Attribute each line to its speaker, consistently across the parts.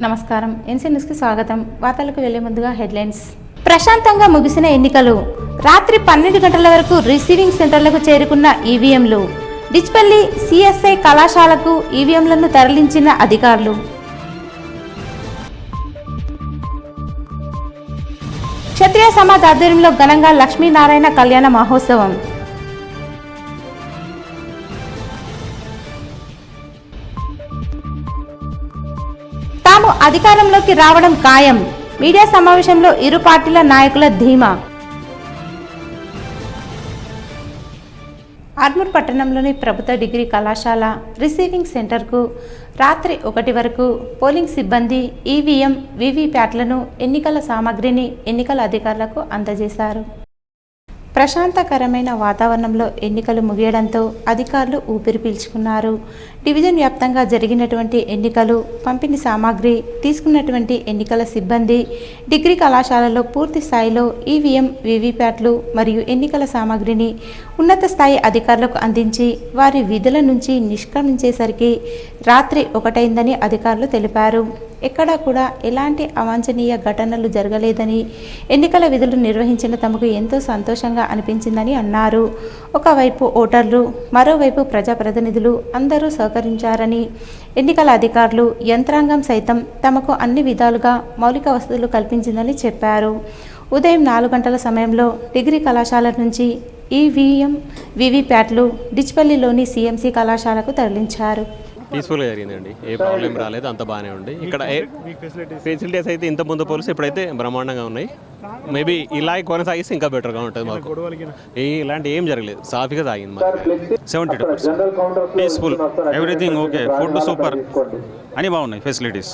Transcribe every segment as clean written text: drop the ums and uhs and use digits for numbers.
Speaker 1: నమస్కారం ఎన్సీ న్యూస్కి స్వాగతం. వార్తలకు వెళ్లే ముందుగా హెడ్లైన్స్. ప్రశాంతంగా ముగిసిన ఎన్నికలు. రాత్రి 12 గంటల వరకు రిసీవింగ్ సెంటర్లకు చేరుకున్న ఈవీఎంలు. డిచ్పల్లి సిఎస్ఐ కళాశాలకు ఈవీఎంలను తరలించిన అధికారులు. క్షత్రియ సమాజ్ ఆధ్వర్యంలో ఘనంగా లక్ష్మీనారాయణ కళ్యాణ మహోత్సవం. తాము అధికారంలోకి రావడం ఖాయం. మీడియా సమావేశంలో ఇరు పార్టీల నాయకుల ధీమా. ఆర్మూర్ పట్టణంలోని ప్రభుత్వ డిగ్రీ కళాశాల రిసీవింగ్ సెంటర్కు రాత్రి 1 వరకు పోలింగ్ సిబ్బంది ఈవీఎం, వీవీప్యాట్లను, ఎన్నికల సామాగ్రిని ఎన్నికల అధికారులకు అందజేశారు. ప్రశాంతకరమైన వాతావరణంలో ఎన్నికలు ముగియడంతో అధికారులు ఊపిరి పీల్చుకున్నారు. డివిజన్ వ్యాప్తంగా జరిగినటువంటి ఎన్నికలు, పంపిణీ సామాగ్రి తీసుకున్నటువంటి ఎన్నికల సిబ్బంది డిగ్రీ కళాశాలలో పూర్తి స్థాయిలో ఈవీఎం, వీవీప్యాట్లు మరియు ఎన్నికల సామాగ్రిని ఉన్నత స్థాయి అధికారులకు అందించి వారి విధుల నుంచి నిష్క్రమించేసరికి రాత్రి 1 అయిందని అధికారులు తెలిపారు. ఎక్కడా కూడా ఎలాంటి అవాంఛనీయ ఘటనలు జరగలేదని, ఎన్నికల విధులు నిర్వహించిన తమకు ఎంతో సంతోషంగా అనిపించిందని అన్నారు. ఒకవైపు ఓటర్లు, మరోవైపు ప్రజాప్రతినిధులు అందరూ సహకరించారని, ఎన్నికల అధికారులు, యంత్రాంగం సైతం తమకు అన్ని విధాలుగా మౌలిక వసతులు కల్పించిందని చెప్పారు. ఉదయం 4 గంటల సమయంలో డిగ్రీ కళాశాల నుంచి ఈవీఎం, వీవీప్యాట్లు డిచ్పల్లిలోని సిఎంసి కళాశాలకు తరలించారు.
Speaker 2: పీస్ఫుల్గా జరిగిందండి, ఏ ప్రాబ్లం రాలేదు, అంత బాగానే ఉంది. ఇక్కడ ఫెసిలిటీస్ అయితే ఇంత ముందు పోలిస్తే ఇప్పుడైతే బ్రహ్మాండంగా ఉన్నాయి. మేబీ ఇలా కొనసాగిస్తే ఇంకా బెటర్గా ఉంటుంది. మాకు ఇలాంటి ఏం జరగలేదు, సాఫీగా సాగింది. మాకు
Speaker 3: 72% peaceful, everything okay, food super, అన్నీ బాగున్నాయి, ఫెసిలిటీస్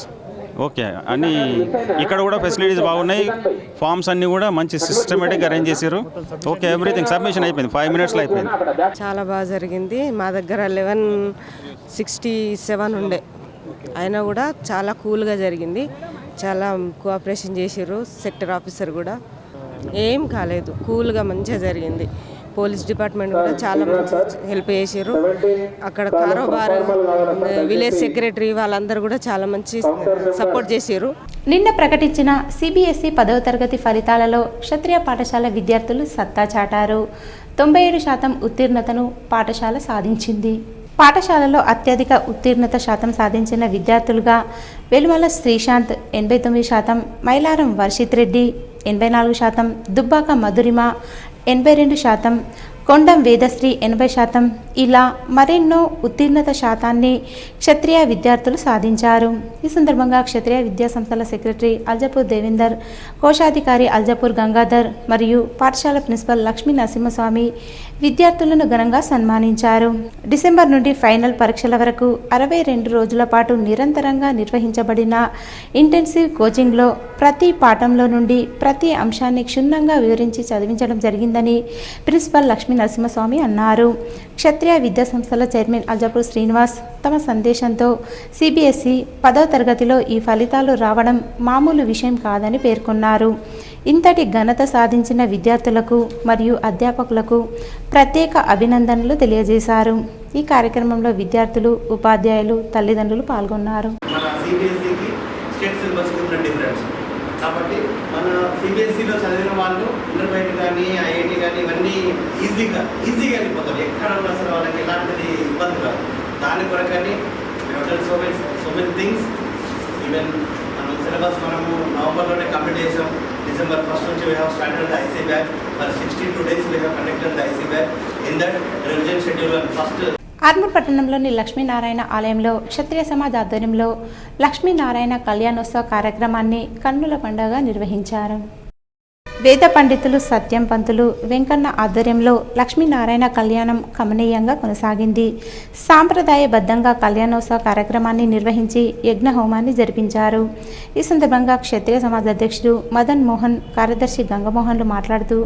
Speaker 3: ఓకే అన్నీ. ఇక్కడ కూడా ఫెసిలిటీస్ బాగున్నాయి, ఫామ్స్ అన్నీ కూడా మంచి సిస్టమేటిక్గా అరేంజ్ చేశారు. ఓకే, ఎవ్రీథింగ్ సబ్మిషన్ అయిపోయింది, 5 minutesలో అయిపోయింది.
Speaker 4: చాలా బాగా జరిగింది. మా దగ్గర 1167 ఉండే, అయినా కూడా చాలా కూల్గా జరిగింది. చాలా కోఆపరేషన్ చేసారు, సెక్టర్ ఆఫీసర్ కూడా ఏం కాలేదు, కూల్గా మంచిగా జరిగింది. పోలీస్ డిపార్ట్మెంట్ కూడా చాలా మంచి హెల్ప్ చేశారు. అక్కడ కారోబార్, విలేజ్ సెక్రటరీ వాళ్ళందరూ కూడా చాలా మంచి సపోర్ట్ చేశారు.
Speaker 1: నిన్న ప్రకటించిన సిబిఎస్ఈ 10వ తరగతి ఫలితాలలో క్షత్రియ పాఠశాల విద్యార్థులు సత్తా చాటారు. 97% ఉత్తీర్ణతను పాఠశాల సాధించింది. పాఠశాలలో అత్యధిక ఉత్తీర్ణత శాతం సాధించిన విద్యార్థులుగా వెలుమల శ్రీశాంత్ 89%, మైలారం వర్షిత్ రెడ్డి 84%, దుబ్బాక మధురిమ 82%, కొండం వేదశ్రీ 80%, ఇలా మరెన్నో ఉత్తీర్ణత శాతాన్ని క్షత్రియ విద్యార్థులు సాధించారు. ఈ సందర్భంగా క్షత్రియ విద్యా సంస్థల సెక్రటరీ అల్జపూర్ దేవేందర్, కోశాధికారి అల్జపూర్ గంగాధర్ మరియు పాఠశాల ప్రిన్సిపల్ లక్ష్మీ నరసింహస్వామి విద్యార్థులను ఘనంగా సన్మానించారు. డిసెంబర్ నుండి ఫైనల్ పరీక్షల వరకు 62 రోజుల పాటు నిరంతరంగా నిర్వహించబడిన ఇంటెన్సివ్ కోచింగ్లో ప్రతి పాఠంలో నుండి ప్రతి అంశాన్ని క్షుణ్ణంగా వివరించి చదివించడం జరిగిందని ప్రిన్సిపల్ లక్ష్మీ నరసింహస్వామి అన్నారు. క్షత్రియ విద్యా సంస్థల చైర్మన్ అల్జపూర్ శ్రీనివాస్ తమ సందేశంతో సిబిఎస్ఈ 10వ తరగతిలో ఈ ఫలితాలు రావడం మామూలు విషయం కాదని పేర్కొన్నారు. ఇంతటి ఘనత సాధించిన విద్యార్థులకు మరియు అధ్యాపకులకు ప్రత్యేక అభినందనలు తెలియజేశారు. ఈ కార్యక్రమంలో విద్యార్థులు, ఉపాధ్యాయులు, తల్లిదండ్రులు పాల్గొన్నారు.
Speaker 5: కాబట్టి మన సిబిఎస్ఈలో చదివిన వాళ్ళు ఇంటర్మీడియట్ కానీ, ఐఐటి కానీ ఇవన్నీ ఈజీగా వెళ్ళిపోతారు. ఎక్కడ ఉన్నా సరే వాళ్ళకి ఎలాంటిది ఇబ్బంది కాదు. దాని కొరకని సో మెనీ థింగ్స్. ఈవెన్ మనం సిలబస్ మనము నవంబర్లోనే కంప్లీట్ చేసాం. December 1st నుంచి we have started the IC batch. For 62 days we have conducted the IC batch. In that revision schedule and first
Speaker 1: Armoor పట్టణంలోని లక్ష్మీనారాయణ ఆలయంలో క్షత్రియ సమాజ్ ఆధ్వర్యంలో లక్ష్మీనారాయణ కళ్యాణోత్సవ కార్యక్రమాన్ని కన్నుల పండుగగా నిర్వహించారు. వేద పండితులు సత్యం పంతులు వెంకన్న ఆధ్వర్యంలో లక్ష్మీనారాయణ కళ్యాణం కమనీయంగా కొనసాగింది. సాంప్రదాయబద్ధంగా కళ్యాణోత్సవ కార్యక్రమాన్ని నిర్వహించి యజ్ఞ హోమాన్ని జరిపించారు. ఈ సందర్భంగా క్షత్రియ సమాజ్ అధ్యక్షుడు మదన్ మోహన్, కార్యదర్శి గంగమోహన్లు మాట్లాడుతూ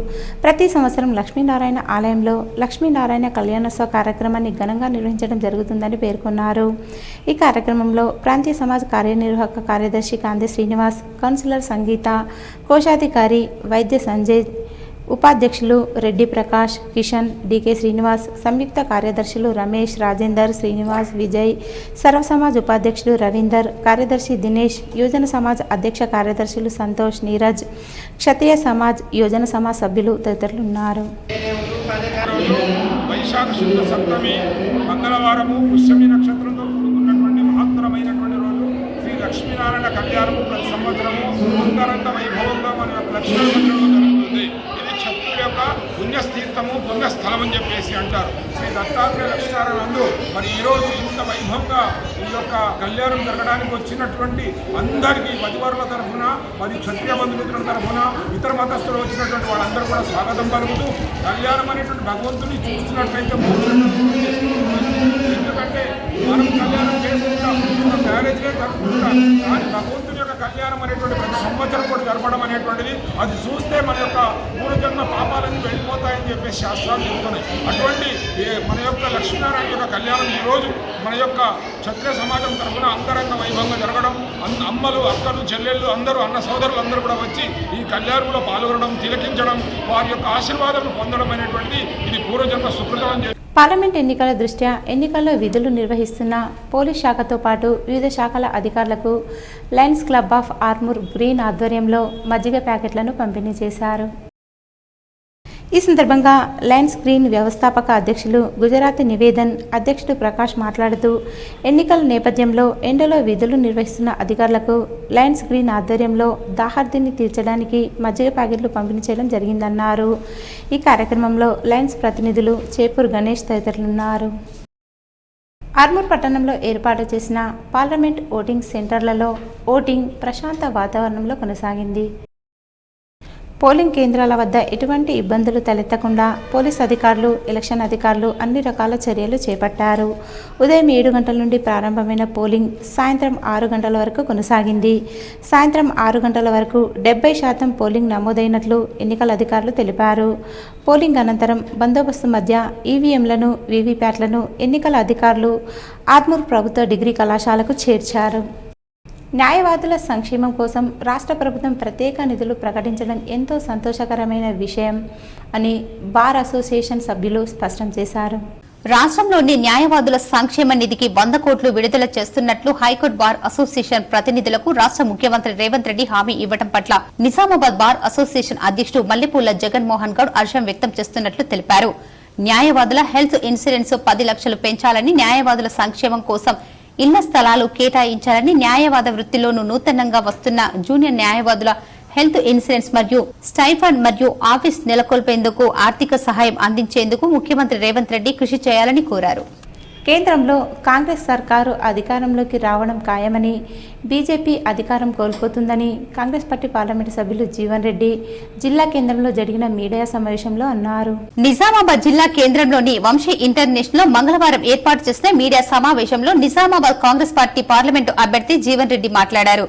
Speaker 1: ప్రతి సంవత్సరం లక్ష్మీనారాయణ ఆలయంలో లక్ష్మీనారాయణ కళ్యాణోత్సవ కార్యక్రమాన్ని ఘనంగా నిర్వహించడం జరుగుతుందని పేర్కొన్నారు. ఈ కార్యక్రమంలో ప్రాంతీయ సమాజ్ కార్యనిర్వాహక కార్యదర్శి కాంతి శ్రీనివాస్, కౌన్సిలర్ సంగీత, కోశాధికారి వైద్య సంజయ్, ఉపాధ్యక్షులు రెడ్డి ప్రకాష్, కిషన్, డికే శ్రీనివాస్, సంయుక్త కార్యదర్శులు రమేష్, రాజేందర్, శ్రీనివాస్, విజయ్, సర్వ సమాజ్ ఉపాధ్యక్షులు రవీందర్, కార్యదర్శి దినేష్, యువజన సమాజ్ అధ్యక్ష కార్యదర్శులు సంతోష్, నీరజ్, క్షత్రియ సమాజ్ యువజన సమాజ్ సభ్యులు తదితరులు ఉన్నారు.
Speaker 6: వైశాఖ శుద్ధ సప్తమి మంగళవారము పుష్యమి నక్షత్రంతో కూడుకున్నటువంటి మహత్తరమైనటువంటి రోజు శ్రీ లక్ష్మీనారాయణ కళ్యాణము ప్రతి సంవత్సరము అంగరంగ వైభవంగా మన యొక్క లక్ష్మీ మందిరంలో జరుగుతుంది. ఇది క్షత్రుల యొక్క పుణ్యతీర్థము, పుణ్యస్థలం అని చెప్పేసి అంటారు. శ్రీ దత్తాత్రేయ లక్ష్మీనారాయణ నందు మరి ఈరోజు ఇంత వైభవంగా ఈ యొక్క కళ్యాణం జరగడానికి వచ్చినటువంటి అందరికీ వధువరుల తరఫున, మరి క్షత్రియ బంధుమిత్రుల తరఫున, ఇతర మతస్థులు వచ్చినటువంటి వాళ్ళందరూ కూడా స్వాగతం పలుకుతూ కళ్యాణం అనేటువంటి భగవంతుని చూసినట్లయితే ఎందుకంటే మనం కళ్యాణం చేసుకుంటాం, మ్యారేజ్లే జరుపుకుంటాం, కానీ భగవంతుని యొక్క కళ్యాణం అనేటువంటి ప్రతి సంవత్సరం కూడా జరపడం అనేటువంటిది అది చూస్తే మన యొక్క పూర్వజన్మ పాపాలన్నీ వెళ్ళిపోతాయని చెప్పేసి శాస్త్రాలు చెబుతున్నాయి. అటువంటి మన యొక్క లక్ష్మీనారాయణ యొక్క కళ్యాణం ఈరోజు మన యొక్క క్షత్రియ సమాజం తరఫున అంగరంగ వైభవంగా జరగడం, అమ్మలు, అక్కలు, చెల్లెళ్ళు అందరూ, అన్న సోదరులు అందరూ కూడా వచ్చి ఈ కళ్యాణంలో పాల్గొనడం, తిలకించడం, వారి యొక్క ఆశీర్వాదం పొందడం అనేటువంటిది ఇది పూర్వజన్మ సుకృతం అని చెప్పి.
Speaker 1: పార్లమెంట్ ఎన్నికల దృష్ట్యా ఎన్నికల్లో విధులు నిర్వహిస్తున్న పోలీస్ శాఖతో పాటు వివిధ శాఖల అధికారులకు Lions club of Armoor green ఆధ్వర్యంలో మజ్జిగ ప్యాకెట్లను పంపిణీ చేశారు. ఈ సందర్భంగా లయన్స్ గ్రీన్ వ్యవస్థాపక అధ్యక్షులు గుజరాతీ నివేదన్, అధ్యక్షుడు ప్రకాష్ మాట్లాడుతూ ఎన్నికల నేపథ్యంలో ఎండలో విధులు నిర్వహిస్తున్న అధికారులకు లయన్స్ గ్రీన్ ఆధ్వర్యంలో దాహార్తిని తీర్చడానికి మజ్జిగ ప్యాకెట్లు పంపిణీ చేయడం జరిగిందన్నారు. ఈ కార్యక్రమంలో లయన్స్ ప్రతినిధులు చేపూర్ గణేష్ తదితరులున్నారు. ఆర్మూర్ పట్టణంలో ఏర్పాటు చేసిన పార్లమెంట్ ఓటింగ్ సెంటర్లలో ఓటింగ్ ప్రశాంత వాతావరణంలో కొనసాగింది. పోలింగ్ కేంద్రాల వద్ద ఎటువంటి ఇబ్బందులు తలెత్తకుండా పోలీస్ అధికారులు, ఎలక్షన్ అధికారులు అన్ని రకాల చర్యలు చేపట్టారు. ఉదయం 7 గంటల నుండి ప్రారంభమైన పోలింగ్ సాయంత్రం 6 గంటల వరకు కొనసాగింది. సాయంత్రం 6 గంటల వరకు 70% పోలింగ్ నమోదైనట్లు ఎన్నికల అధికారులు తెలిపారు. పోలింగ్ అనంతరం బందోబస్తు మధ్య ఈవీఎంలను, వీవీప్యాట్లను ఎన్నికల అధికారులు ఆర్మూర్ ప్రభుత్వ డిగ్రీ కళాశాలకు చేర్చారు. న్యాయవాదుల సంక్షేమం కోసం రాష్ట్ర ప్రభుత్వం ప్రత్యేక నిధులు ప్రకటించడం ఎంతో సంతోషకరమైన విషయం అని బార్ అసోసియేషన్ సభ్యులు స్పష్టం చేశారు.
Speaker 7: రాష్ట్రంలోని న్యాయవాదుల సంక్షేమ నిధికి 100 కోట్లు విడుదల చేస్తున్నట్లు హైకోర్టు బార్ అసోసియేషన్ ప్రతినిధులకు రాష్ట్ర ముఖ్యమంత్రి రేవంత్ రెడ్డి హామీ ఇవ్వడం పట్ల నిజామాబాద్ బార్ అసోసియేషన్ అధ్యక్షుడు మల్లెపూల జగన్మోహన్ గౌడ్ హర్షం వ్యక్తం చేస్తున్నట్లు తెలిపారు. న్యాయవాదుల హెల్త్ ఇన్సూరెన్స్ 10 లక్షలు పెంచాలని, న్యాయవాదుల సంక్షేమం కోసం ఇళ్ల స్థలాలు కేటాయించాలని, న్యాయవాద వృత్తిలోనూ నూతనంగా వస్తున్న జూనియర్ న్యాయవాదుల హెల్త్ ఇన్సూరెన్స్ మరియు స్టైఫండ్ మరియు ఆఫీస్ నెలకొల్పేందుకు ఆర్థిక సహాయం అందించేందుకు ముఖ్యమంత్రి రేవంత్ రెడ్డి కృషి చేయాలని కోరారు.
Speaker 1: కేంద్రంలో కాంగ్రెస్ సర్కారు అధికారంలోకి రావడం ఖాయమని, బీజేపీ అధికారం కోల్పోతుందని కాంగ్రెస్ పార్టీ పార్లమెంటు సభ్యులు జీవన్ రెడ్డి జిల్లా కేంద్రంలో జరిగిన మీడియా సమావేశంలో అన్నారు.
Speaker 7: నిజామాబాద్ జిల్లా కేంద్రంలోని వంశీ ఇంటర్నేషనల్ లో మంగళవారం ఏర్పాటు చేసిన మీడియా సమావేశంలో నిజామాబాద్ కాంగ్రెస్ పార్టీ పార్లమెంటు అభ్యర్థి జీవన్ రెడ్డి మాట్లాడారు.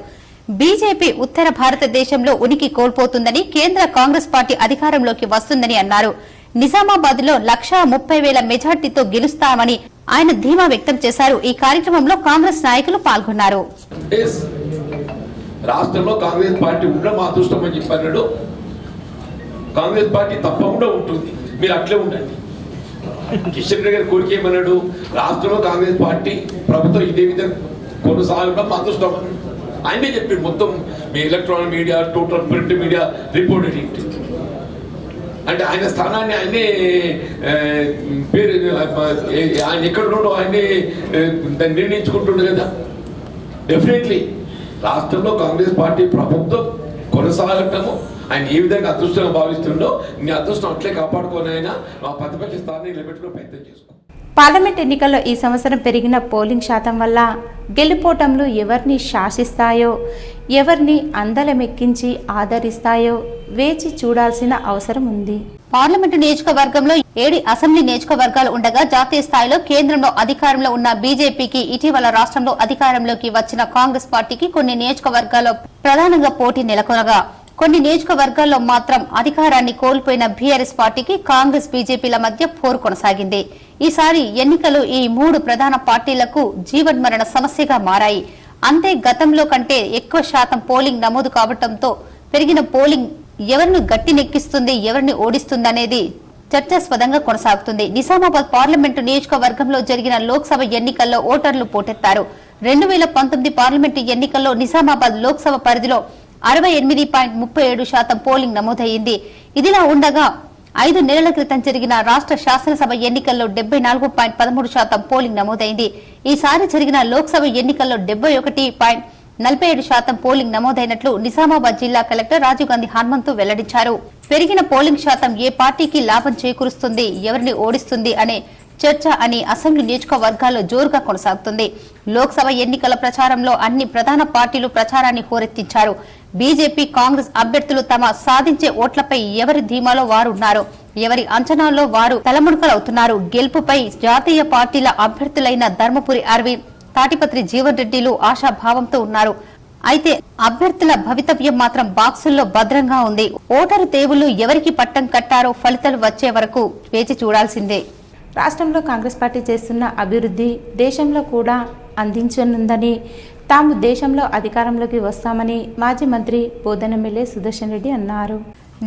Speaker 7: బీజేపీ ఉత్తర భారతదేశంలో ఉనికి కోల్పోతుందని, కేంద్ర కాంగ్రెస్ పార్టీ అధికారంలోకి వస్తుందని అన్నారు. నిజామాబాద్ లో 1,30,000 మెజార్టీతో గెలుస్తామని ఆయన ధీమా వ్యక్తం చేశారు. ఈ కార్యక్రమంలో కాంగ్రెస్ నాయకులు పాల్గొన్నారు.
Speaker 8: రాష్ట్రంలో కాంగ్రెస్ పార్టీ ఉండడం మా అదృష్టం అని చెప్పారు. కాంగ్రెస్ పార్టీ తప్పకుండా ఉంటుంది, మీరు అట్లే ఉండండి. కిషన్ రెడ్డి గారి కోరిక ఏమన్నాడు, రాష్ట్రంలో కాంగ్రెస్ పార్టీ ప్రభుత్వం ఇదే విధంగా కొనసాగడం మా అదృష్టం. ఆయనే చెప్పాడు. మొత్తం మీ electronic media, total print media reported it. అంటే ఆయన స్థానాన్ని ఆయనే పేరు, ఆయన ఎక్కడున్నాడో ఆయనే దాన్ని నిర్ణయించుకుంటుండే కదా. డెఫినెట్లీ రాష్ట్రంలో కాంగ్రెస్ పార్టీ ప్రభుత్వం కొనసాగటము ఆయన ఏ విధంగా అదృష్టంగా భావిస్తుండో నీ అదృష్టం అట్లే కాపాడుకొని ఆయన మా ప్రతిపక్ష స్థానాన్ని నిలబెట్టుకుని ప్రయత్నం చేసుకో.
Speaker 1: పార్లమెంట్ ఎన్నికల్లో ఈ సంవత్సరం పెరిగిన పోలింగ్ శాతం వల్ల గెలుపోటంలు ఎవరిని శాసిస్తాయో, ఎవరిని అందలమెక్కించి ఆదరిస్తాయో వేచి చూడాల్సిన అవసరం ఉంది.
Speaker 7: పార్లమెంటు నియోజకవర్గంలో 7 అసెంబ్లీ నియోజకవర్గాలు ఉండగా జాతీయ స్థాయిలో కేంద్రంలో అధికారంలో ఉన్న బీజేపీకి ఇటీవల రాష్ట్రంలో అధికారంలోకి వచ్చిన కాంగ్రెస్ పార్టీకి కొన్ని నియోజకవర్గాల్లో ప్రధానంగా పోటీ నెలకొనగా, కొన్ని నియోజకవర్గాల్లో మాత్రం అధికారాన్ని కోల్పోయిన బీఆర్ఎస్ పార్టీకి కాంగ్రెస్ బీజేపీల మధ్య పోరు కొనసాగింది. ఈసారి ఎన్నికలు ఈ 3 ప్రధాన పార్టీలకు జీవన్మరణ సమస్యగా మారాయి. అంతే గతంలో కంటే ఎక్కువ శాతం పోలింగ్ నమోదు కావడంతో పెరిగిన పోలింగ్ ఎవరిని గట్టినెక్కిస్తుంది, ఎవరిని ఓడిస్తుందనేది చర్చాస్పదంగా కొనసాగుతుంది. నిజామాబాద్ పార్లమెంటు నియోజకవర్గంలో జరిగిన లోక్సభ ఎన్నికల్లో ఓటర్లు పోటెత్తారు. 2019 పార్లమెంటు ఎన్నికల్లో నిజామాబాద్ లోక్సభ పరిధిలో 68.37% పోలింగ్ నమోదయ్యింది. ఇదిలా ఉండగా 5 నెలల క్రితం జరిగిన రాష్ట్ర శాసనసభ ఎన్నికల్లో 74.13% పోలింగ్ నమోదైంది. ఈసారి జరిగిన లోక్సభ ఎన్నికల్లో 71.47% పోలింగ్ నమోదైనట్లు నిజామాబాద్ జిల్లా కలెక్టర్ రాజీవ్ గాంధీ హనుమంతు వెల్లడించారు. పెరిగిన పోలింగ్ శాతం ఏ పార్టీకి లాభం చేకూరుస్తుంది, ఎవరిని ఓడిస్తుంది అనే చర్చ అని అసెంబ్లీ నియోజకవర్గాల్లో జోరుగా కొనసాగుతుంది. లోక్సభ ఎన్నికల ప్రచారంలో అన్ని ప్రధాన పార్టీలు ప్రచారాన్ని హోరెత్తించారు. బీజేపీ, కాంగ్రెస్ అభ్యర్థులు తమ సాధించే ఓట్లపై ఎవరి ధీమాలో వారున్నారు, ఎవరి అంచనాల్లో వారు తలమునకలవుతున్నారు. గెలుపుపై జాతీయ పార్టీల అభ్యర్థులైన ధర్మపురి అరవింద్, తాటిపత్రి జీవన్ రెడ్డిలు ఆశాభావంతో ఉన్నారు. అయితే అభ్యర్థుల భవితవ్యం మాత్రం బాక్సుల్లో భద్రంగా ఉంది. ఓటరు దేవుళ్లు ఎవరికి పట్టం కట్టారో ఫలితాలు వచ్చే వరకు వేచి చూడాల్సిందే.
Speaker 1: రాష్ట్రంలో కాంగ్రెస్ పార్టీ చేస్తున్న అభివృద్ధి దేశంలో కూడా అందించనుందని, తాము దేశంలో అధికారంలోకి వస్తామని మాజీ మంత్రి బోధన్ ఎమ్మెల్యే సుదర్శన్ రెడ్డి అన్నారు.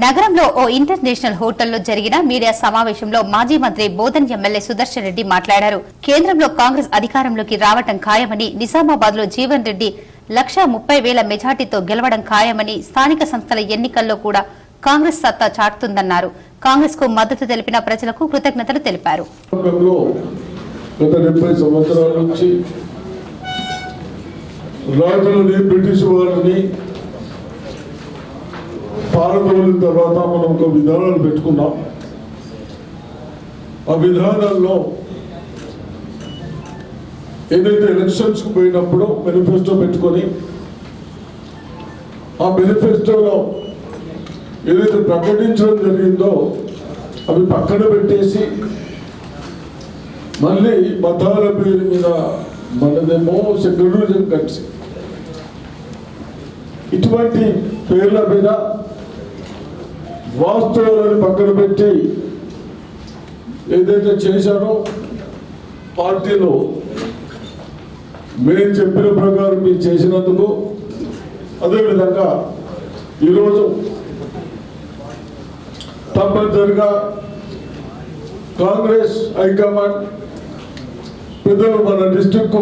Speaker 7: నగరంలో ఓ ఇంటర్నేషనల్ హోటల్లో జరిగిన మీడియా సమావేశంలో మాజీ మంత్రి బోధన్ ఎమ్మెల్యే సుదర్శన్ రెడ్డి మాట్లాడారు. కేంద్రంలో కాంగ్రెస్ అధికారంలోకి రావటం ఖాయమని, నిజామాబాద్ లో జీవన్ రెడ్డి 1,30,000 మెజార్టీతో గెలవడం ఖాయమని, స్థానిక సంస్థల ఎన్నికల్లో కూడా కాంగ్రెస్ సత్తా చాటుతుందన్నారు. కాంగ్రెస్ కు మద్దతు తెలిపిన ప్రజలకు కృతజ్ఞతలు తెలిపారు.
Speaker 9: బ్రిటిష్ వారిని పారదోలిన తర్వాత మనం ఒక విధానాలు పెట్టుకున్నాం. ఆ విధానాల్లో ఏదైతే ఎలక్షన్స్కి పోయినప్పుడు మేనిఫెస్టో పెట్టుకొని ఆ మేనిఫెస్టోలో ఏదైతే ప్రకటించడం జరిగిందో అవి పక్కన పెట్టేసి మళ్ళీ మతాల పేరు మీద మనదేమో సెక్యులరిజం కలిసి ఇటువంటి పేర్ల మీద వాస్తవాలను పక్కన పెట్టి ఏదైతే చేశారో పార్టీలో మేము చెప్పిన ప్రకారం మీరు చేసినందుకు, అదేవిధంగా ఈరోజు తప్పనిసరిగా కాంగ్రెస్ హైకమాండ్ పెద్దలు మన డిస్ట్రిక్ట్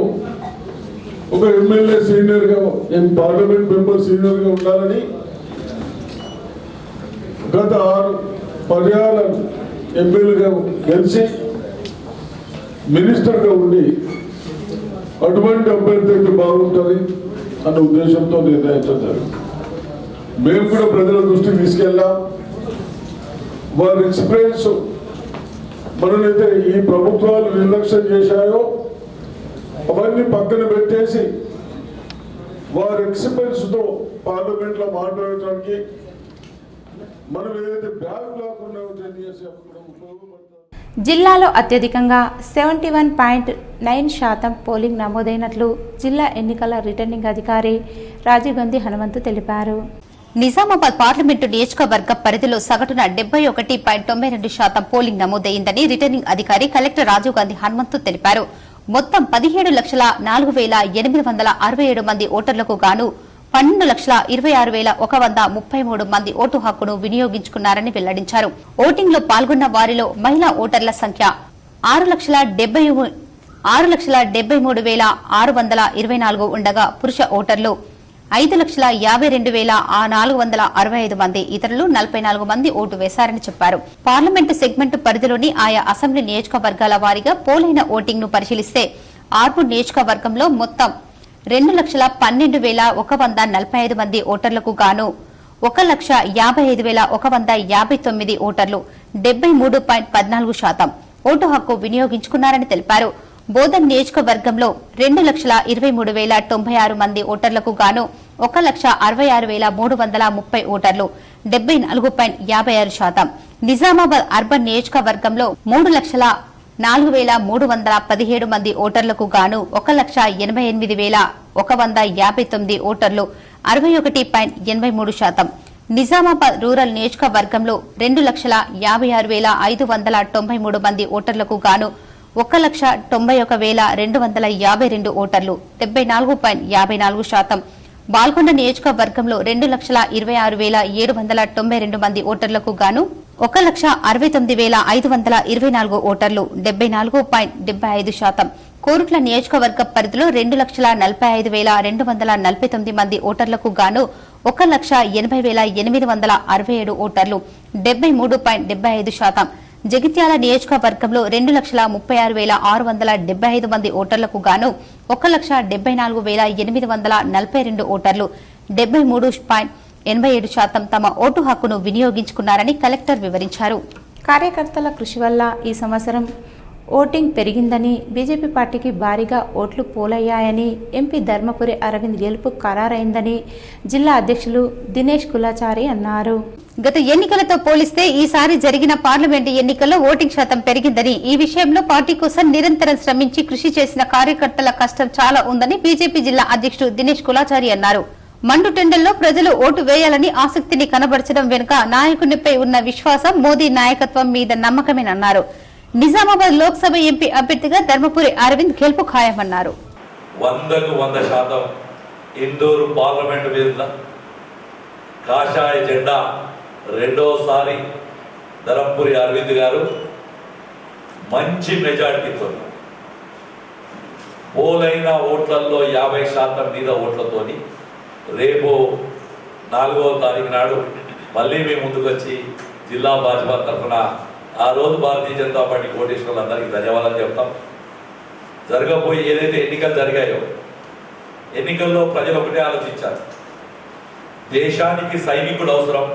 Speaker 9: ఒక ఎమ్మెల్యే సీనియర్గా, పార్లమెంట్ మెంబర్ సీనియర్గా ఉండాలని గత 6 పర్యాలను ఎమ్మెల్యేగా గెలిచి మినిస్టర్గా ఉండి అటువంటి అభ్యర్థి అయితే బాగుంటుంది అన్న ఉద్దేశంతో నిర్ణయించడం జరిగింది. మేము కూడా ప్రజల దృష్టికి తీసుకెళ్ళాం. వారి ఎక్స్పీరియన్స్ మననైతే ఈ ప్రభుత్వాలు నిర్లక్ష్యం చేశాయో అవన్నీ పక్కన పెట్టేసి వారి ఎక్స్పీరియన్స్తో పార్లమెంట్లో మాట్లాడటానికి మనం ఏదైతే బ్యాగ్ లేకుండా చేసి ఉపయోగపడతాం.
Speaker 1: జిల్లాలో అత్యధికంగా 71.9% పోలింగ్ నమోదైనట్లు జిల్లా ఎన్నికల రిటర్నింగ్ అధికారి రాజీవ్ గాంధీ హనుమంతు తెలిపారు.
Speaker 7: నిజామాబాద్ పార్లమెంటు నియోజకవర్గ పరిధిలో సగటున 71.92% పోలింగ్ నమోదైందని రిటర్నింగ్ అధికారి కలెక్టర్ రాజీవ్ గాంధీ హనుమంతు తెలిపారు. మొత్తం 17,04,867 మంది ఓటర్లకు గాను 12,26,133 మంది ఓటు హక్కును వినియోగించుకున్నారని వెల్లడించారు. ఓటింగ్ లో పాల్గొన్న వారిలో మహిళా ఓటర్ల సంఖ్య 6,73,624 ఉండగా పురుష ఓటర్లు 5,52,465 మంది, ఇతరులు 44 మంది ఓటు వేశారని చెప్పారు. పార్లమెంటు సెగ్మెంట్ పరిధిలోని ఆయా అసెంబ్లీ నియోజకవర్గాల వారీగా పోలైన ఓటింగ్ ను పరిశీలిస్తే ఆర్మూర్ నియోజకవర్గంలో మొత్తం 2,12,145 మంది ఓటర్లకు గాను 1,55,159 ఓటర్లు 73.14% ఓటు హక్కు వినియోగించుకున్నారని తెలిపారు. బోధన్ నియోజకవర్గంలో 2,23,096 మంది ఓటర్లకు గాను 1,66,330 ఓటర్లు 74.56%. నిజామాబాద్ అర్బన్ నియోజకవర్గంలో 3,04,317 మంది ఓటర్లకు గాను 1,88,159 ఓటర్లు 61.83%. నిజామాబాద్ రూరల్ నియోజకవర్గంలో 2,56,593 మంది ఓటర్లకు గాను 1,91,252 ఓటర్లు 74.54%. బాల్కొండ నియోజకవర్గంలో 2,26,792 మంది ఓటర్లకు గాను 1,69,524 ఓటర్లు 74.75%. కోరుట్ల నియోజకవర్గ పరిధిలో 2,45,249 మంది ఓటర్లకు గాను 1,80,867 ఓటర్లు 73.75%. జగిత్యాల నియోజకవర్గంలో 2,36,675 మంది ఓటర్లకు గాను 1,74,842 ఓటర్లు 73.87% తమ ఓటు హక్కును వినియోగించుకున్నారని కలెక్టర్ వివరించారు.
Speaker 1: కార్యకర్తల కృషి వల్ల ఈ సంవత్సరం ఓటింగ్ పెరిగిందని, బీజేపీ పార్టీకి భారీగా ఓట్లు పోలయ్యాయని, ఎంపీ ధర్మపురి అరవింద్ గెలుపు ఖరారైందని జిల్లా అధ్యక్షులు దినేష్ కులాచారి అన్నారు.
Speaker 7: గత ఎన్నికలతో పోలిస్తే ఈసారి జరిగిన పార్లమెంటు ఎన్నికల్లో ఓటింగ్ శాతం పెరిగిందని, ఈ విషయంలో పార్టీ కోసం నిరంతరం శ్రమించి కృషి చేసిన కార్యకర్తల కష్టం చాలా ఉందని బీజేపీ జిల్లా అధ్యక్షుడు దినేష్ కులాచారి అన్నారు. మండు టెండల్లో ప్రజలు ఓటు వేయాలని ఆసక్తిని కనబరచడం వెనుక నాయకునిపై ఉన్న విశ్వాసం, మోదీ నాయకత్వం మీద నమ్మకమేనన్నారు. నిజామాబాద్ లోక్సభ ఎంపీ అభ్యర్థిగా ధర్మపురి అరవింద్ గెలుపు ఖాయమన్నారు.
Speaker 10: 100% ఇందూరు పార్లమెంటు మీద కాషాయ జెండా రెండోసారి ధర్మపురి అరవింద్ గారు మంచి మెజార్టీతో పోలైన ఓట్లలో 50% మీద ఓట్లతోని రేపు 4వ తారీఖు నాడు మళ్ళీ మేము ముందుకొచ్చి జిల్లా భాజపా తరఫున ఆ రోజు భారతీయ జనతా పార్టీ ఓటేసిన వాళ్ళందరికీ ధన్యవాదాలు చెప్తాం. జరగబోయే ఏదైతే ఎన్నికలు జరిగాయో ఎన్నికల్లో ప్రజలు ఒకటే ఆలోచించారు, దేశానికి సైనికుడు అవసరం,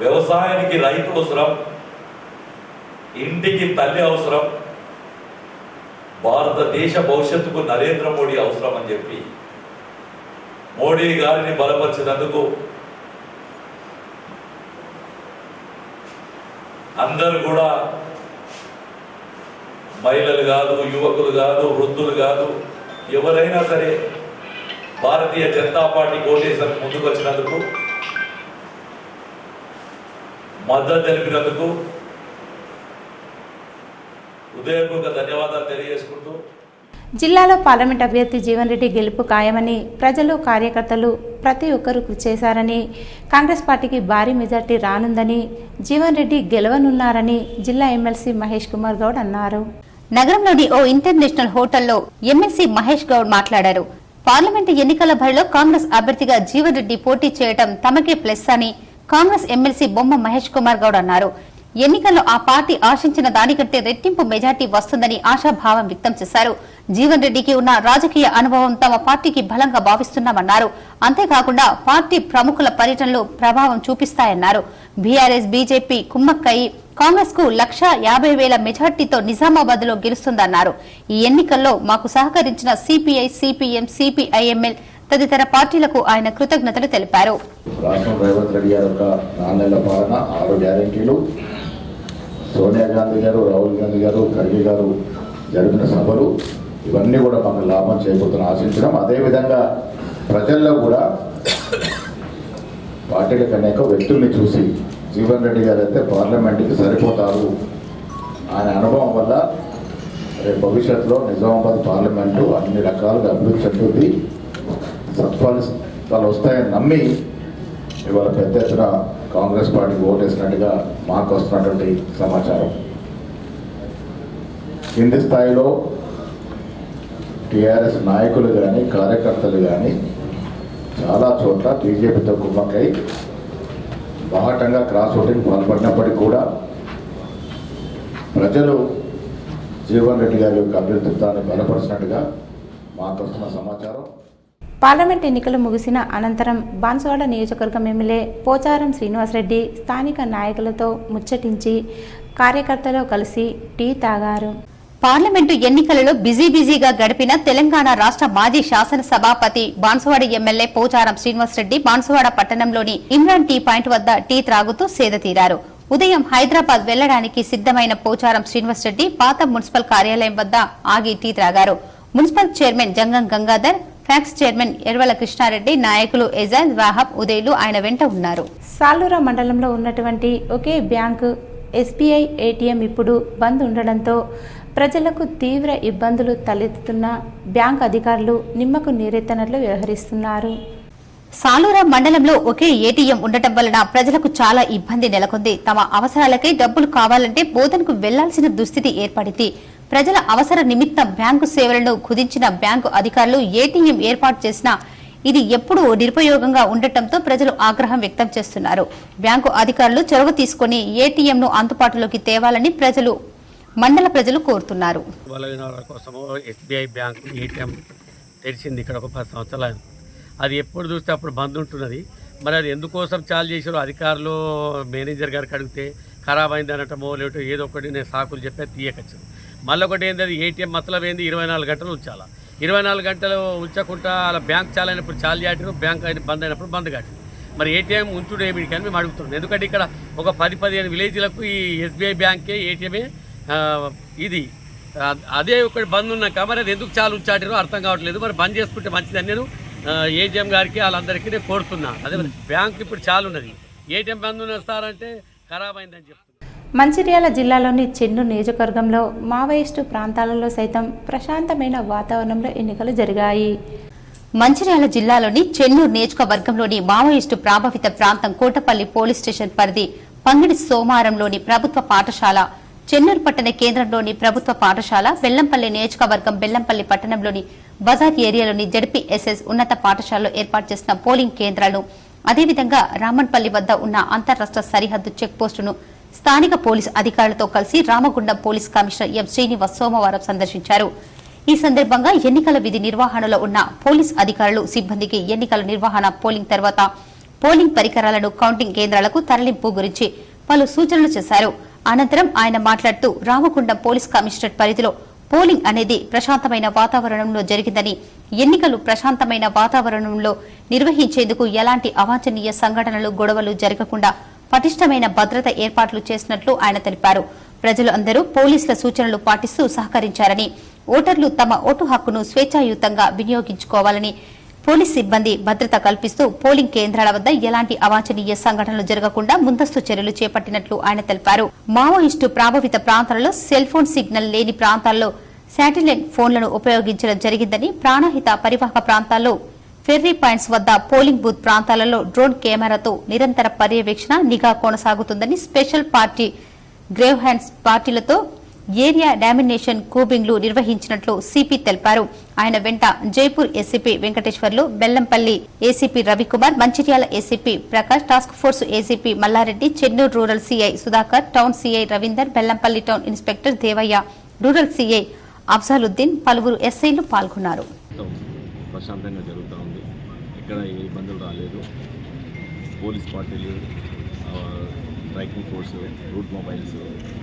Speaker 10: వ్యవసాయానికి రైతు అవసరం, ఇంటికి తల్లి అవసరం, భారతదేశ భవిష్యత్తుకు నరేంద్ర మోడీ అవసరం అని చెప్పి మోడీ గారిని బలపరిచినందుకు అందరూ కూడా మహిళలు కాదు, యువకులు కాదు, వృద్ధులు కాదు, ఎవరైనా సరే భారతీయ జనతా పార్టీ ఓటేసరికి ముందుకు వచ్చినందుకు, మద్దతు తెలిపినందుకు హృదయపూర్వక ధన్యవాదాలు తెలియజేసుకుంటూ
Speaker 1: జిల్లాలో పార్లమెంట్ అభ్యర్థి జీవన్ రెడ్డి గెలుపు ఖాయమని, ప్రజలు కార్యకర్తలు ప్రతి ఒక్కరూ కృషి చేశారని, కాంగ్రెస్ పార్టీకి భారీ మెజార్టీ రానుందని, జీవన్ రెడ్డి గెలవనున్నారని జిల్లా ఎమ్మెల్సీ మహేష్ కుమార్ గౌడ్ అన్నారు.
Speaker 7: నగరంలోని ఓ ఇంటర్నేషనల్ హోటల్లో ఎమ్మెల్సీ మహేష్ గౌడ్ మాట్లాడారు. పార్లమెంటు ఎన్నికల బరిలో కాంగ్రెస్ అభ్యర్థిగా జీవన్ రెడ్డి పోటీ చేయడం తమకే ప్లస్ అని కాంగ్రెస్ ఎమ్మెల్సీ బొమ్మ మహేష్ కుమార్ గౌడ్ అన్నారు. ఎన్నికల్లో ఆ పార్టీ ఆశించిన దానికంటే రెట్టింపు మెజార్టీ వస్తుందని ఆశాభావం వ్యక్తం చేశారు. జీవన్ రెడ్డికి ఉన్న రాజకీయ అనుభవం తమ పార్టీకి బలంగా భావిస్తున్నామన్నారు. అంతేకాకుండా పార్టీ ప్రముఖుల పర్యటనలు ప్రభావం చూపిస్తాయన్నారు. బీఆర్ఎస్ బీజేపీ కుమ్మక్కయి కాంగ్రెస్ కు 1,50,000 మెజార్టీతో నిజామాబాద్ లో గెలుస్తుందన్నారు. ఈ ఎన్నికల్లో మాకు సహకరించిన సిపిఐ, సిపిఎం, సిపిఐఎంఎల్ తదితర పార్టీలకు ఆయన కృతజ్ఞతలు తెలిపారు.
Speaker 11: రాష్ట్రం రేవంత్ రెడ్డి గారి యొక్క 4 నెలల పాలన, 6 గ్యారెంటీలు, సోనియా గాంధీ గారు, రాహుల్ గాంధీ గారు, ఖర్గే గారు జరిపిన సభలు, ఇవన్నీ కూడా మాకు లాభం చేయబోతున్న ఆశించడం. అదేవిధంగా ప్రజల్లో కూడా పార్టీల కన్నా ఎక్కువ వ్యక్తుల్ని చూసి జీవన్ రెడ్డి గారు అయితే పార్లమెంట్కి సరిపోతారు ఆయన అనుభవం వల్ల రేపు భవిష్యత్తులో నిజామాబాద్ పార్లమెంటు అన్ని రకాలుగా అభివృద్ధి చెందుతుంది, సత్ఫలితాలు వస్తాయని నమ్మి ఇవాళ పెద్ద ఎత్తున కాంగ్రెస్ పార్టీకి ఓటేసినట్టుగా మాకు వస్తున్నటువంటి సమాచారం. కింది స్థాయిలో టీఆర్ఎస్ నాయకులు కానీ, కార్యకర్తలు కానీ చాలా చోట్ల బీజేపీతో కుమ్మక్కై బాహటంగా క్రాస్ ఓటింగ్ పాల్పడినప్పటికీ కూడా ప్రజలు జీవన్ రెడ్డి గారి యొక్క అభ్యర్థిత్వాన్ని బలపరిచినట్టుగా మాకు వస్తున్న సమాచారం.
Speaker 1: పార్లమెంట్ ఎన్నికలు ముగిసిన అనంతరం బాన్సువాడ నియోజకవర్గం ఎమ్మెల్యే పోచారం శ్రీనివాసరెడ్డి స్థానిక నాయకులతో ముచ్చటించి కార్యకర్తలు కలిసి టీ తాగారు.
Speaker 7: పార్లమెంటు ఎన్నికలలో బిజీగా గడిపిన తెలంగాణ రాష్ట్ర మాజీ శాసనసభాపతి బాన్సువాడ ఎమ్మెల్యే పోచారం శ్రీనివాసరెడ్డి బాన్సువాడ పట్టణంలోని ఇమ్రాన్ టీ పాయింట్ వద్ద టీ త్రాగుతూ సేద తీరారు. ఉదయం హైదరాబాద్ వెళ్లడానికి సిద్దమైన పోచారం శ్రీనివాసరెడ్డి పాత మున్సిపల్ కార్యాలయం వద్ద ఆగి టీ త్రాగారు. మున్సిపల్ చైర్మన్ జంగం గంగాధర్, ఫ్యాక్స్ చైర్మన్ ఎర్వల కృష్ణారెడ్డి, నాయకులు ఎజాజ్, వాహబ్, ఉదయ్లు ఆయన వెంట ఉన్నారు.
Speaker 1: సాలూరా మండలంలో ఉన్నటువంటి ఒకే బ్యాంకు ఎస్బీఐ ఏటీఎం ఇప్పుడు బంద్ ఉండడంతో ప్రజలకు తీవ్ర ఇబ్బందులు తలెత్తుతున్న బ్యాంక్ అధికారులు నిమ్మకు నీరెత్తనట్లు వ్యవహరిస్తున్నారు.
Speaker 7: సాలూరా మండలంలో ఒకే ఏటీఎం ఉండటం వలన ప్రజలకు చాలా ఇబ్బంది నెలకొంది. తమ అవసరాలకై డబ్బులు కావాలంటే బోధనకు వెళ్లాల్సిన దుస్థితి ఏర్పడింది. ప్రజల అవసర నిమిత్తం బ్యాంకు సేవలను కుదించిన బ్యాంకు అధికారులు ఏటీఎం ఏర్పాటు చేసినా ఇది ఎప్పుడూ నిరుపయోగంగా ఉండటంతో ప్రజలు ఆగ్రహం వ్యక్తం చేస్తున్నారు. బ్యాంకు అధికారులు చొరవ తీసుకుని ఏటీఎంను అందుబాటులోకి తేవాలని మండల ప్రజలు కోరుతున్నారు.
Speaker 12: ఎస్బీఐ బ్యాంక్ ఏటీఎం తెరిచింది ఇక్కడ ఒక 10 సంవత్సరాలు. అది ఎప్పుడు చూస్తే అప్పుడు బంద్ ఉంటున్నది. మరి అది ఎందుకోసం చాలు చేసారో అధికారులు మేనేజర్ గారికి అడిగితే ఖరాబ్ అయింది అనటమో లేకపోతే ఏదో ఒకటి నేను సాకులు చెప్పే తీయకచ్చు. మళ్ళీ ఒకటి ఏంది, అది ఏటీఎం మతలబ్ ఏంది 24 గంటలు ఉంచాలా. 24 గంటలు ఉంచకుండా అలా బ్యాంక్ చాలు అయినప్పుడు చాలు చేయటం, బ్యాంక్ బంద్ అయినప్పుడు బంద్ కాటం. మరి ఏటీఎం ఉంచుడు ఏమిటి కానీ మేము అడుగుతున్నాం. ఎందుకంటే ఇక్కడ ఒక 10-15 విలేజ్లకు ఈ ఎస్బీఐ బ్యాంకే ఏటీఎమే ఇది అదే ఒకటి బంద్ ఉన్నాక మరి అది ఎందుకు చాలు ఉంచాటిరో అర్థం కావట్లేదు. మరి బంద్ చేసుకుంటే మంచిదని నేను ఏటీఎం గారికి వాళ్ళందరికీ నేను కోరుతున్నా. అదే బ్యాంక్ ఇప్పుడు చాలు ఉన్నది, ఏటీఎం బంద్ ఉన్న సార్ అంటే ఖరాబ్ అయిందని చెప్తున్నా.
Speaker 1: మంచిర్యాల జిల్లాలోని చెన్నూరు నియోజకవర్గంలో మావోయిస్టు ప్రాంతాలలో సైతం ప్రశాంతమైన వాతావరణంలో ఎన్నికలు జరిగాయి.
Speaker 7: మంచిర్యాల జిల్లాలోని చెన్నూరు నియోజకవర్గంలోని మావోయిస్టు ప్రభావిత ప్రాంతం కోటపల్లి పోలీస్ స్టేషన్ పరిధి పంగిడి సోమారంలోని ప్రభుత్వ పాఠశాల, చెన్నూరు పట్టణ కేంద్రంలోని ప్రభుత్వ పాఠశాల, బెల్లంపల్లి నియోజకవర్గం బెల్లంపల్లి పట్టణంలోని బజార్ ఏరియాలోని జడ్పీఎస్ఎస్ ఉన్నత పాఠశాలలో ఏర్పాటు చేసిన పోలింగ్ కేంద్రాలను, అదేవిధంగా రామన్పల్లి వద్ద ఉన్న అంతర్రాష్ట్ర సరిహద్దు చెక్పోస్టును స్థానిక పోలీసు అధికారులతో కలిసి Ramagundam police commissioner M Srinivas సోమవారం సందర్శించారు. ఈ సందర్భంగా ఎన్నికల విధి నిర్వహణలో ఉన్న పోలీస్ అధికారులు సిబ్బందికి ఎన్నికల నిర్వహణ, పోలింగ్ తర్వాత పోలింగ్ పరికరాలను కౌంటింగ్ కేంద్రాలకు తరలింపు గురించి పలు సూచనలు చేశారు. అనంతరం ఆయన మాట్లాడుతూ రామగుండం పోలీస్ కమిషనరేట్ పరిధిలో పోలింగ్ అనేది ప్రశాంతమైన వాతావరణంలో జరిగిందని, ఎన్నికలు ప్రశాంతమైన వాతావరణంలో నిర్వహించేందుకు ఎలాంటి అవాంఛనీయ సంఘటనలు, గొడవలు జరగకుండా పటిష్టమైన భద్రత ఏర్పాట్లు చేసినట్లు ఆయన తెలిపారు. ప్రజలు అందరూ పోలీసుల సూచనలు పాటిస్తూ సహకరించారని, ఓటర్లు తమ ఓటు హక్కును స్వేచ్ఛాయుతంగా వినియోగించుకోవాలని, పోలీస్ సిబ్బంది భద్రత కల్పిస్తూ పోలింగ్ కేంద్రాల వద్ద ఎలాంటి అవాంఛనీయ సంఘటనలు జరగకుండా ముందస్తు చర్యలు చేపట్టినట్లు ఆయన తెలిపారు. మావోయిస్టు ప్రభావిత ప్రాంతాలలో సెల్ ఫోన్ సిగ్నల్ లేని ప్రాంతాల్లో శాటిలైట్ ఫోన్లను ఉపయోగించడం జరిగిందని, ప్రాణహిత పరివాహక ప్రాంతాల్లో, ఫెర్రీ పాయింట్స్ వద్ద, పోలింగ్ బూత్ ప్రాంతాలలో డ్రోన్ కెమెరాతో నిరంతర పర్యవేక్షణ, నిఘా కొనసాగుతుందని, స్పెషల్ పార్టీ, గ్రేవ్ హ్యాండ్స్ పార్టీలతో ఏరియా డామినేషన్ కూబింగ్లు నిర్వహించినట్లు సిపి తెలిపారు. ఆయన వెంట Jaipur ACP Venkateshwarlu, Bellampalli ACP Ravikumar, Mancherial ACP Prakash, task force ACP Mallareddy, Chennur rural CI Sudhakar, town CI Ravinder, Bellampalli town inspector Devaiah, rural CI Afzaluddin, పలువురు ఎస్ఐలు పాల్గొన్నారు.
Speaker 13: ప్రశాంతంగా జరుగుతూ ఉంది, ఇక్కడ ఏ ఇబ్బందులు రాలేదు. పోలీస్ పార్టీలు, striking force, route mobiles,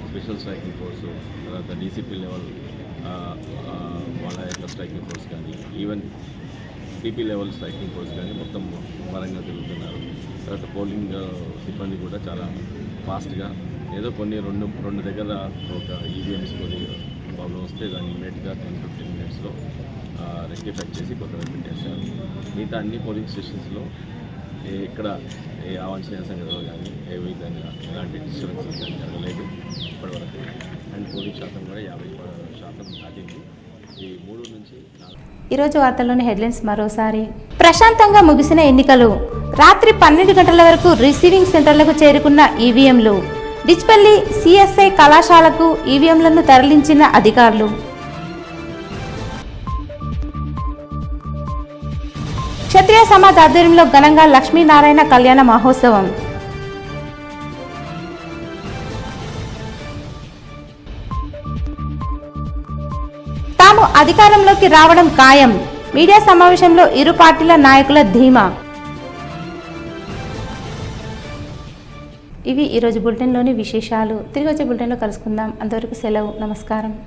Speaker 13: special striking force, తర్వాత డీసీపీ లెవెల్ వాళ్ళ యొక్క స్ట్రైకింగ్ ఫోర్స్ కానీ, even CP level striking force కానీ మొత్తం పరంగా జరుగుతున్నారు. తర్వాత పోలింగ్ సిబ్బంది కూడా చాలా ఫాస్ట్గా, ఏదో కొన్ని రెండు దగ్గర ఒక ఈవీఎంస్ కొన్ని ప్రాబ్లం వస్తే దాన్ని ఇమీడియట్గా 10-15 మినిట్స్లో రెక్టిఫై చేసి కొత్తగా పెట్టేశారు. మిగతా అన్ని పోలింగ్ స్టేషన్స్లో ఇక్కడ ఏ అవాంఛనీయ సంఘటనలు కానీ ఏ విధంగా ఎలాంటి డిస్టర్బెన్సెస్ కానీ జరగలేదు ఇప్పటివరకు. అండ్ పోలింగ్ శాతం కూడా 50% దాటింది. ఈ 3 నుంచి 4.
Speaker 1: ఈరోజు వార్తల్లోని హెడ్లైన్స్ మరోసారి. ప్రశాంతంగా ముగిసిన ఎన్నికలు. రాత్రి 12 గంటల వరకు రిసీవింగ్ సెంటర్లకు చేరుకున్న ఈవీఎంలు. డిచ్పల్లి సిఎస్ఐ కళాశాలకు ఈవీఎంలను తరలించిన అధికారులు. క్షత్రియ సమాజ్ ఆధ్వర్యంలో ఘనంగా లక్ష్మీనారాయణ కళ్యాణ మహోత్సవం. తాము అధికారంలోకి రావడం ఖాయం. మీడియా సమావేశంలో ఇరు పార్టీల నాయకుల ధీమా. ఇవి ఈరోజు బులెటిన్లోని విశేషాలు. తిరిగి వచ్చే బులెటిన్లో కలుసుకుందాం. అంతవరకు సెలవు. నమస్కారం.